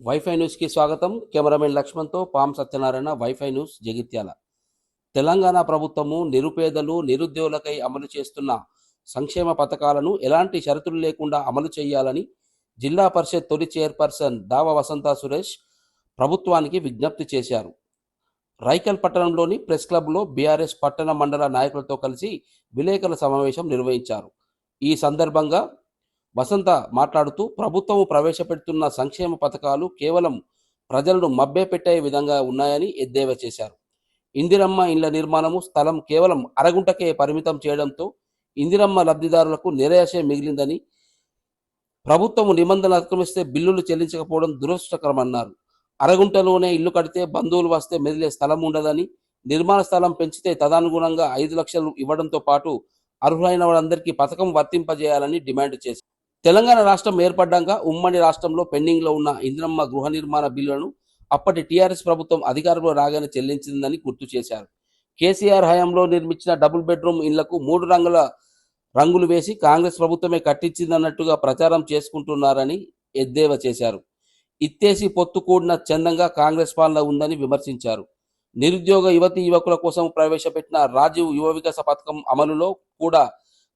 Wifi న్యూస్కి స్వాగతం. Cameraman లక్ష్మణ్తో పాం సత్యనారాయణ, వైఫై న్యూస్, జగిత్యాల. తెలంగాణ ప్రభుత్వము నిరుపేదలు, నిరుద్యోగులకై అమలు చేస్తున్న సంక్షేమ పథకాలను ఎలాంటి షరతులు లేకుండా అమలు చేయాలని జిల్లా పరిషత్ తొలి చైర్పర్సన్ దావ వసంత సురేష్ ప్రభుత్వానికి విజ్ఞప్తి చేశారు. రైకల్ పట్టణంలోని ప్రెస్ క్లబ్లో బీఆర్ఎస్ పట్టణ మండల నాయకులతో కలిసి విలేకరుల సమావేశం నిర్వహించారు. ఈ సందర్భంగా వసంత మాట్లాడుతూ ప్రభుత్వం ప్రవేశపెడుతున్న సంక్షేమ పథకాలు కేవలం ప్రజలను మభ్యపెట్టే విధంగా ఉన్నాయని ఎద్దేవా చేశారు. ఇందిరమ్మ ఇండ్ల నిర్మాణము స్థలం కేవలం అరగుంటకే పరిమితం చేయడంతో ఇందిరమ్మ లబ్ధిదారులకు నిరాశే మిగిలిందని, ప్రభుత్వం నిబంధనలు అతిక్రమిస్తే బిల్లులు చెల్లించకపోవడం దురదృష్టకరమన్నారు. అరగుంటలోనే ఇల్లు కడితే బంధువులు వస్తే మెదిలే స్థలం ఉండదని, నిర్మాణ స్థలం పెంచితే తదనుగుణంగా 5 లక్షలు ఇవ్వడంతో పాటు అర్హులైన వారందరికీ పథకం వర్తింపజేయాలని డిమాండ్ చేశారు. తెలంగాణ రాష్ట్రం ఏర్పడ్డాక ఉమ్మడి రాష్ట్రంలో పెండింగ్లో ఉన్న ఇందిరమ్మ గృహ నిర్మాణ బిల్లులను అప్పటి టీఆర్ఎస్ ప్రభుత్వం అధికారంలో రాగానే చెల్లించిందని గుర్తు చేశారు. కేసీఆర్ హయాంలో నిర్మించిన డబుల్ బెడ్రూమ్ ఇళ్లకు 3 రంగులు వేసి కాంగ్రెస్ ప్రభుత్వమే కట్టించిందన్నట్టుగా ప్రచారం చేసుకుంటున్నారని ఎద్దేవా చేశారు. ఇత్తేసి పొత్తు కూడిన చందంగా కాంగ్రెస్ పాలన ఉందని విమర్శించారు. నిరుద్యోగ యువతీ యువకుల కోసం ప్రవేశపెట్టిన రాజీవ్ యువ వికాస పథకం అమలులో కూడా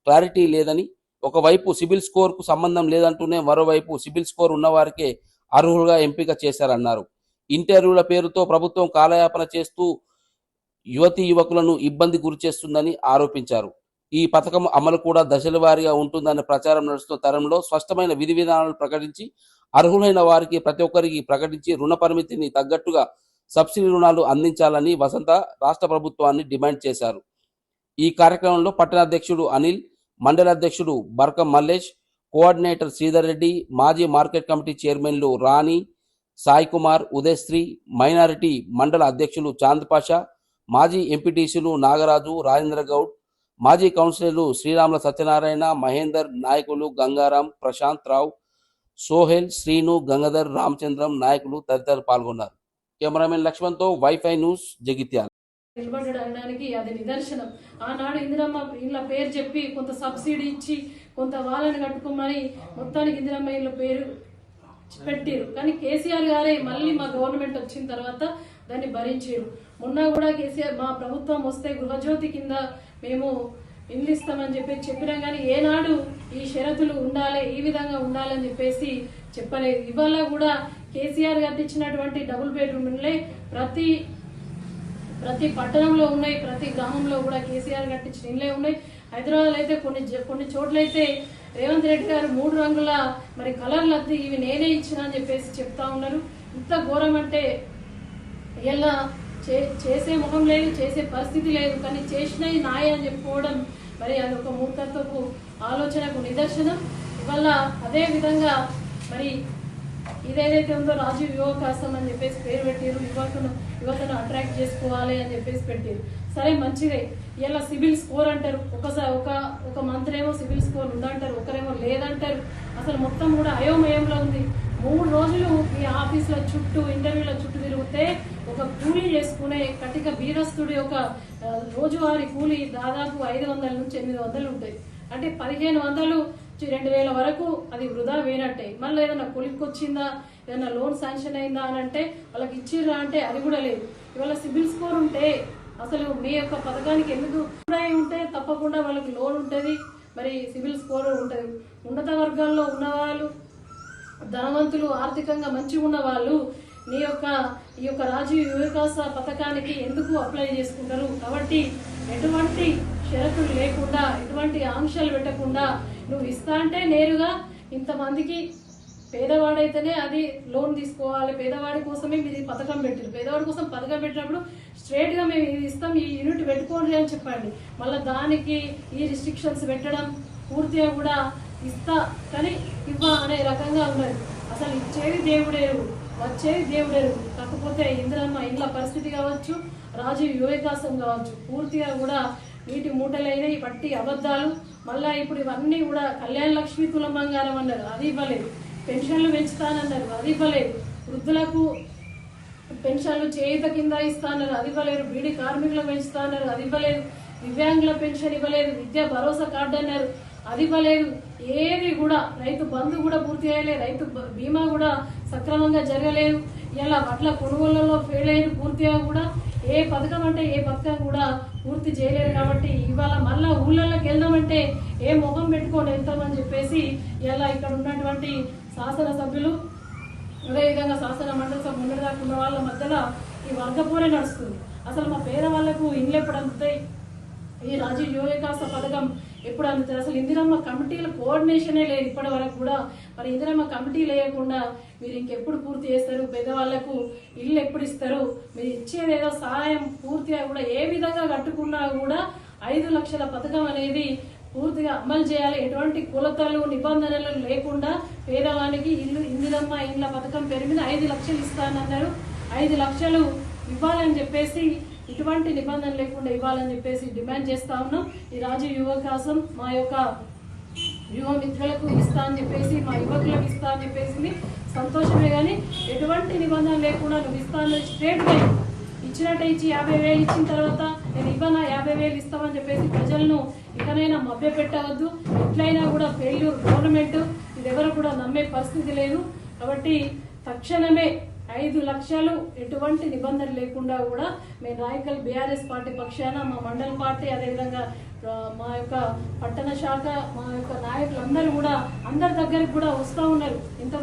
క్లారిటీ లేదని, ఒకవైపు సిబిల్ స్కోర్కు సంబంధం లేదంటూనే మరోవైపు సిబిల్ స్కోర్ ఉన్నవారికే అర్హులుగా ఎంపిక చేశారన్నారు. ఇంటర్వ్యూల పేరుతో ప్రభుత్వం కాలయాపన చేస్తూ యువతీ యువకులను ఇబ్బంది గురిచేస్తుందని ఆరోపించారు. ఈ పథకం అమలు కూడా దశల వారీగా ఉంటుందనే ప్రచారం నడుస్తున్న తరంలో స్పష్టమైన విధి విధానాలు ప్రకటించి అర్హులైన వారికి ప్రతి ఒక్కరికి ప్రకటించి రుణ పరిమితిని తగ్గట్టుగా సబ్సిడీ రుణాలు అందించాలని వసంత రాష్ట్ర ప్రభుత్వాన్ని డిమాండ్ చేశారు. ఈ కార్యక్రమంలో పట్టణ అధ్యక్షుడు అనిల్, మండల అధ్యక్షుడు బర్కం మల్లేష్, కోఆర్డినేటర్ శ్రీధర్ రెడ్డి, మాజీ మార్కెట్ కమిటీ చైర్మన్లు రాణి, సాయి కుమార్, ఉదయశ్రీ, మైనారిటీ మండల అధ్యక్షులు చాంద్ పాషా, మాజీ ఎంపీటీసీలు నాగరాజు, రాజేంద్ర గౌడ్, మాజీ కౌన్సిలర్లు శ్రీరాముల సత్యనారాయణ, మహేందర్, నాయకులు గంగారాం, ప్రశాంత్ రావు, సోహెల్, శ్రీను, గంగాధర్, రామచంద్రం, నాయకులు తదితరులు పాల్గొన్నారు. కెమెరామెన్ లక్ష్మణ్తో వైఫై న్యూస్, జగిత్యాల. నిలబడడానికి అది నిదర్శనం. ఆనాడు ఇందిరమ్మ ఇళ్ళ పేరు చెప్పి కొంత సబ్సిడీ ఇచ్చి కొంత వాళ్ళని కట్టుకోమని మొత్తానికి ఇందిరమ్మ ఇళ్ళ పేరు పెట్టారు. కానీ కేసీఆర్ గారే మళ్ళీ మా గవర్నమెంట్ వచ్చిన తర్వాత దాన్ని భరించారు. మొన్న కూడా కేసీఆర్ మా ప్రభుత్వం వస్తే గృహజ్యోతి కింద మేము ఇల్లు ఇస్తామని చెప్పినాం, కానీ ఏనాడు ఈ షరతులు ఉండాలి, ఈ విధంగా ఉండాలని చెప్పేసి చెప్పలేదు. ఇవాళ కూడా కేసీఆర్ కట్టించినటువంటి డబుల్ బెడ్రూమ్లే ప్రతి పట్టణంలో ఉన్నాయి, ప్రతి గ్రామంలో కూడా కేసీఆర్ కట్టించిన ఇళ్ళే ఉన్నాయి. హైదరాబాద్ అయితే కొన్ని చోట్లయితే రేవంత్ రెడ్డి గారు 3 రంగుల మరి కలర్లు అద్ది ఇవి నేనే ఇచ్చిన అని చెప్పేసి చెప్తా ఉన్నారు. ఇంత ఘోరం అంటే ఇలా చేసే ముఖం లేదు, చేసే పరిస్థితి లేదు. కానీ చేసినవి నాయ అని చెప్పుకోవడం మరి అది ఒక మూర్ఖత్వపు ఆలోచనకు నిదర్శనం. ఇవాళ అదే విధంగా మరి ఇదేదైతే ఉందో రాజీవ్ యువకాసం అని చెప్పేసి పేరు పెట్టారు. యువతను అట్రాక్ట్ చేసుకోవాలి అని చెప్పేసి పెట్టారు. సరే, మంచిదే. ఇలా సిబిల్ స్కోర్ అంటారు. ఒక మంత్రి ఏమో సిబిల్ స్కోర్ ఉందంటారు, ఒకరేమో లేదంటారు. అసలు మొత్తం కూడా అయోమయంలో ఉంది. 3 రోజులు ఈ ఆఫీసుల చుట్టూ, ఇంటర్వ్యూల చుట్టూ తిరిగితే ఒక కూలీ చేసుకునే కటిక బీరస్తుడి ఒక రోజువారీ కూలీ దాదాపు 500 నుంచి 800 ఉంటాయి. అంటే 1500 2000 వరకు అది వృధా వేనట్టే. మళ్ళీ ఏదైనా కొలిక్కి వచ్చిందా, ఏదైనా లోన్ శాంక్షన్ అయిందా అని అంటే వాళ్ళకి ఇచ్చిర్రా అంటే అది కూడా లేదు. ఇవాళ సిబిల్ స్కోర్ ఉంటే అసలు మీ యొక్క పథకానికి ఎందుకు ఉంటే తప్పకుండా వాళ్ళకి లోన్ ఉంటుంది, మరి సిబిల్ స్కోర్ ఉంటుంది. ఉన్నత వర్గాల్లో ఉన్నవాళ్ళు, ధనవంతులు, ఆర్థికంగా మంచిగా ఉన్న వాళ్ళు ఈ యొక్క రాజీవ్ వికాస పథకానికి ఎందుకు అప్లై చేసుకుంటారు? కాబట్టి ఎటువంటి షరతులు లేకుండా, ఎటువంటి ఆంక్షలు పెట్టకుండా నువ్వు ఇస్తా అంటే నేరుగా ఇంతమందికి పేదవాడైతేనే అది లోన్ తీసుకోవాలి. పేదవాడి కోసమే మీరు పథకం పెట్టారు. పేదవాడి కోసం పథకం పెట్టినప్పుడు స్ట్రేట్గా మేము ఇది ఇస్తాం, ఈ యూనిట్ పెట్టుకోండి అని చెప్పండి. మళ్ళీ దానికి ఈ రిస్ట్రిక్షన్స్ పెట్టడం పూర్తిగా కూడా ఇస్తా కానీ అనే రకంగా ఉన్నది. అసలు ఇచ్చేది దేవుడేరు, వచ్చేది దేవుడేరు. కాకపోతే ఇందిరమ్మ ఇండ్ల పరిస్థితి కావచ్చు, రాజీవ్ యువ వికాసం కావచ్చు, పూర్తిగా కూడా నీటి మూటలైనవి, పట్టి అబద్ధాలు. మళ్ళీ ఇప్పుడు ఇవన్నీ కూడా కళ్యాణ లక్ష్మి తులం బంగారం అన్నారు, అది ఇవ్వలేదు. పెన్షన్లు పెంచుతానన్నారు, అది ఇవ్వలేదు. వృద్ధులకు పెన్షన్లు చేయుత కింద ఇస్తానన్నారు, అది ఇవ్వలేదు. బీడీ కార్మికులకు పెంచుతానన్నారు, అది ఇవ్వలేదు. దివ్యాంగుల పెన్షన్ ఇవ్వలేదు. విద్యా భరోసా కార్డు అన్నారు, అది ఇవ్వలేదు, ఏది కూడా రైతు బంధు కూడా పూర్తి చేయలేదు, రైతు బీమా కూడా సక్రమంగా జరగలేదు, ఇలా వడ్ల కొనుగోళ్లలో ఫెయిల్ అయ్యింది పూర్తిగా కూడా. ఏ పథకం అంటే ఏ పథకం కూడా పూర్తి చేయలేదు. కాబట్టి ఇవాళ మళ్ళా ఊళ్ళలోకి వెళ్దామంటే ఏ ముఖం పెట్టుకొని వెళ్తామని చెప్పేసి ఇలా ఇక్కడ ఉన్నటువంటి శాసనసభ్యులు అదేవిధంగా శాసన మండలి సభ ముందరదాకా ఉన్న వాళ్ళ మధ్యలో ఈ వర్గపోరే నడుస్తుంది. అసలు మా పేదవాళ్లకు ఇండ్లు ఎప్పుడు అందుతాయి, ఈ రాజీవ్ యువ వికాస పథకం ఎప్పుడు అందుతుంది, అసలు ఇందిరమ్మ కమిటీల కోఆర్డినేషనే లేదు ఇప్పటి వరకు కూడా. మరి ఇందిరమ్మ కమిటీ లేకుండా మీరు ఇంకెప్పుడు పూర్తి చేస్తారు, పేదవాళ్లకు ఇల్లు ఎప్పుడు ఇస్తారు, మీరు ఇచ్చేది ఏదో సహాయం పూర్తిగా కూడా ఏ విధంగా కట్టుకున్నా కూడా 5 లక్షల పథకం అనేది పూర్తిగా అమలు చేయాలి. ఎటువంటి కొలతలు నిబంధనలు లేకుండా పేదవానికి ఇల్లు ఇందిరమ్మ ఇండ్ల పథకం పేరు మీద 5 లక్షలు ఇస్తానన్నారు. 5 లక్షలు ఇవ్వాలని చెప్పేసి ఇటువంటి నిబంధన లేకుండా ఇవ్వాలని చెప్పేసి డిమాండ్ చేస్తా ఉన్నాం. ఈ రాజీవ్ యువ వికాసం మా యొక్క యువ మిత్రులకు ఇస్తా అని చెప్పేసి, మా యువకులకు ఇస్తా అని చెప్పేసి సంతోషమే, కానీ ఎటువంటి నిబంధన లేకుండా నువ్వు ఇస్తా అని స్ట్రేట్గా ఇచ్చినట్టే ఇచ్చి 50,000 ఇచ్చిన తర్వాత నేను ఇవ్వనా 50,000 ఇస్తామని చెప్పేసి ప్రజలను ఇకనైనా మభ్య పెట్టవద్దు. ఎట్లయినా కూడా ఫెయిల్యూర్ గవర్నమెంట్, ఇది ఎవరు కూడా నమ్మే పరిస్థితి లేదు. కాబట్టి తక్షణమే 5 లక్షలు ఎటువంటి నిబంధన లేకుండా కూడా మేము రాయకల్ బీఆర్ఎస్ పార్టీ పక్షాన మా మండల పార్టీ అదేవిధంగా మా యొక్క పట్టణ శాఖ మా యొక్క నాయకులందరూ కూడా అందరి దగ్గరికి కూడా వస్తూ ఉన్నారు. ఇంత